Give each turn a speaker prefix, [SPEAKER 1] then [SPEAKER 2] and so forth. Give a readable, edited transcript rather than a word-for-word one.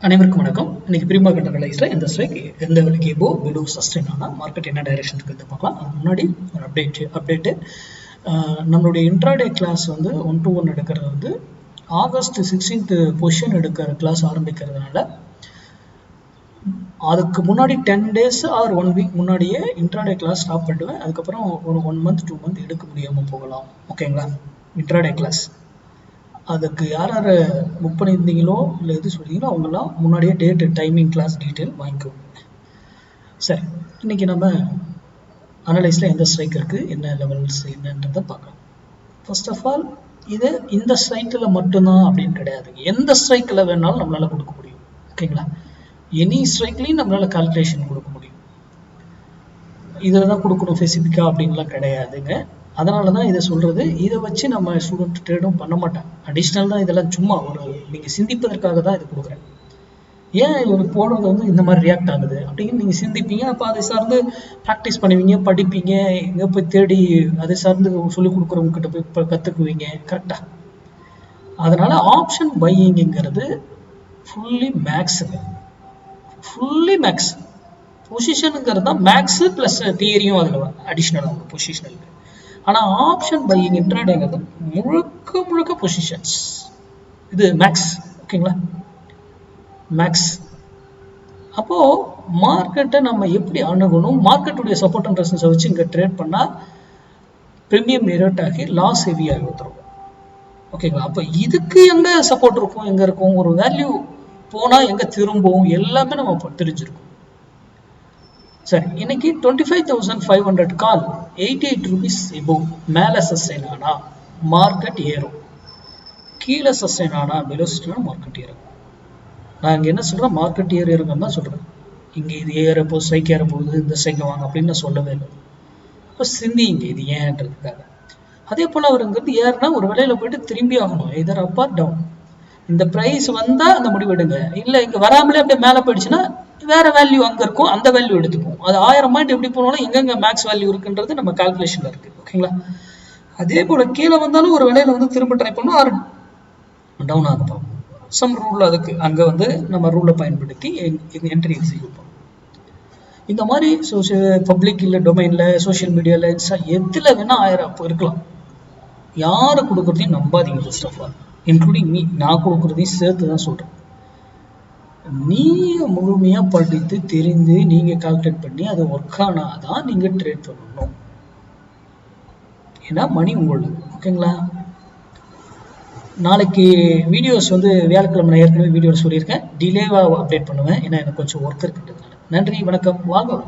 [SPEAKER 1] அனைவருக்கும் வணக்கம். இன்னைக்கு ப்ரீ மார்க்கெட் அனலைஸ்ல இந்த ஸ்ட்ரைக் எந்த விலைக்கு எபோ பிலோ சஸ்டெயின் ஆனால் மார்க்கெட் என்ன டைரக்ஷன் இருக்குது பார்க்கலாம். அதுக்கு முன்னாடி ஒரு அப்டேட்டு நம்மளுடைய இன்ட்ராடே கிளாஸ் வந்து 1-to-1 எடுக்கிறது வந்து ஆகஸ்ட் 16th பொசிஷன் எடுக்கிற கிளாஸ் ஆரம்பிக்கிறதுனால அதுக்கு முன்னாடி 10 days ஆர் 1 week முன்னாடியே இன்ட்ராடே கிளாஸ் ஸ்டாப் பண்ணுவேன். அதுக்கப்புறம் ஒரு 1 month 2 month எடுக்க முடியாமல் போகலாம். ஓகேங்களா? இன்ட்ராடே கிளாஸ் அதுக்கு யார் புக் பண்ணியிருந்தீங்களோ இல்லை எது சொல்லிங்களோ அவங்களாம் முன்னாடியே டேட்டு டைமிங் கிளாஸ் டீட்டெயில் வாங்கிக்கோங்க. சரி, இன்னைக்கு நம்ம அனலைஸில் எந்த ஸ்ட்ரைக் இருக்குது, என்ன லெவல்ஸ் என்னன்றதை பார்க்கலாம். ஃபர்ஸ்ட் ஆஃப் ஆல் இது இந்த ஸ்ட்ரைக்கில் மட்டும்தான் அப்படின்னு கிடையாது. எந்த ஸ்ட்ரைக்கில் வேணாலும் நம்மளால் கொடுக்க முடியும். ஓகேங்களா? எனி ஸ்ட்ரைக்லையும் நம்மளால் கால்குலேஷன் கொடுக்க முடியும். இதில் தான் கொடுக்கணும் ஸ்பெசிஃபிக்காக அப்படின்லாம் கிடையாதுங்க. அதனால தான் இதை சொல்கிறது. இதை வச்சு நம்ம ஸ்டூடெண்ட் ட்ரேடும் பண்ண மாட்டேன். அடிஷ்னல் தான் இதெல்லாம், சும்மா ஒரு நீங்கள் சிந்திப்பதற்காக தான் இது கொடுக்குறேன். ஏன் இவர் போடுறது வந்து இந்த மாதிரி ரியாக்ட் ஆகுது அப்படின்னு நீங்கள் சிந்திப்பீங்க. அப்போ அதை சார்ந்து ப்ராக்டிஸ் பண்ணுவீங்க, படிப்பீங்க, எங்கே போய் தேடி அதை சார்ந்து சொல்லிக் கொடுக்குறவங்ககிட்ட போய் இப்போ கற்றுக்குவீங்க. கரெக்டாக? அதனால் ஆப்ஷன் பையிங்கிறது ஃபுல்லி மேக்ஸுங்க. Fully max. பொசிஷனுங்கிறது தான் மேக்ஸு ப்ளஸ் தியரியும் அதில் அடிஷ்னலாக ஒரு பொசிஷனலுக்கு. ஆனால் ஆப்ஷன் பையிங் இன்ட்ராடேங்கிறது முழுக்க பொசிஷன்ஸ். இது மேக்ஸ். ஓகேங்களா? மேக்ஸ். அப்போது மார்க்கெட்டை நம்ம எப்படி அணுகணும், மார்க்கெட்டுடைய சப்போர்ட் அண்ட் ரெசிஸ்டன்ஸை வச்சு இங்கே ட்ரேட் பண்ணால் ப்ரீமியம் எரேட் ஆகி லாஸ் ஹெவியாக வந்துடும். ஓகேங்களா? அப்போ இதுக்கு எங்கே சப்போர்ட் இருக்கும், எங்கே இருக்கும், ஒரு வேல்யூ போனால் எங்கே திரும்பவும் எல்லாமே நம்ம தெரிஞ்சிருக்கும். சரி, இன்னைக்கு 25,500 கால் 88 rupees எபோவ் மேலே சஸ்டைன் ஆனால் மார்க்கெட் ஏறும், கீழே சஸ்டைன் ஆனால் பிலோ சஸ்டைன் மார்க்கெட் ஏறும். நான் இங்கே என்ன சொல்கிறேன், மார்க்கெட் ஏறுங்கன்னு தான் சொல்கிறேன். இங்கே இது ஏறப்போ ஸ்ட்ரைக் ஏறப்போகுது, இந்த ஸ்ட்ரைக்கை வாங்க அப்படின்னு நான் சொல்லவே இல்லை. இப்போ சிந்திங்க இது ஏன்றதுக்காக. அதே போல் அவர் இங்கிருந்து ஏறினா ஒரு வேலையில் போயிட்டு திரும்பி ஆகணும், எதர் அப் ஆர் டவுன். இந்த ப்ரைஸ் வந்தால் அந்த முடிவெடுங்க. இல்லை இங்கே வராமலே அப்படியே மேலே போயிடுச்சுன்னா வேற வேல்யூ அங்கே இருக்கும், அந்த வேல்யூ எடுத்துப்போம். அது 1000 பாயிண்ட் எப்படி போனாலும் எங்கெங்க மேக்ஸ் வேல்யூ இருக்குன்றது நம்ம கால்குலேஷன்ல இருக்கு. ஓகேங்களா? அதே போல கீழே வந்தாலும் ஒரு வேலையில வந்து திரும்ப ட்ரை பண்ணோம், ஆர் டவுன் ஆகுப்போம். சம் ரூல் அதுக்கு அங்கே வந்து நம்ம ரூலை பயன்படுத்தி என்ட்ரி எக்ஸிக்யூட் பண்ணுவோம். இந்த மாதிரி பப்ளிக் இல்லை டொமைனில் சோஷியல் மீடியாவில் எதில் வேணால் 1000 இருக்கலாம். யாரை கொடுக்குறதையும் நம்பாதீங்க. First of all including me, நான் கொடுக்குறதையும் சேர்த்து தான் சொல்கிறேன். நீங்கள் முழுமையாக படித்து தெரிந்து நீங்கள் கால்குலேட் பண்ணி அது ஒர்க் ஆனால் தான் நீங்கள் ட்ரேட் பண்ணணும். ஏன்னா மணி உங்களுக்கு. ஓகேங்களா? நாளைக்கு வீடியோஸ் வந்து வியாழக்கிழமை ஏற்கனவே வீடியோஸ் சொல்லியிருக்கேன், டிலேவாக அப்டேட் பண்ணுவேன். ஏன்னா எனக்கு கொஞ்சம் ஒர்க் இருக்குன்றதுனால. நன்றி, வணக்கம், வாங்க.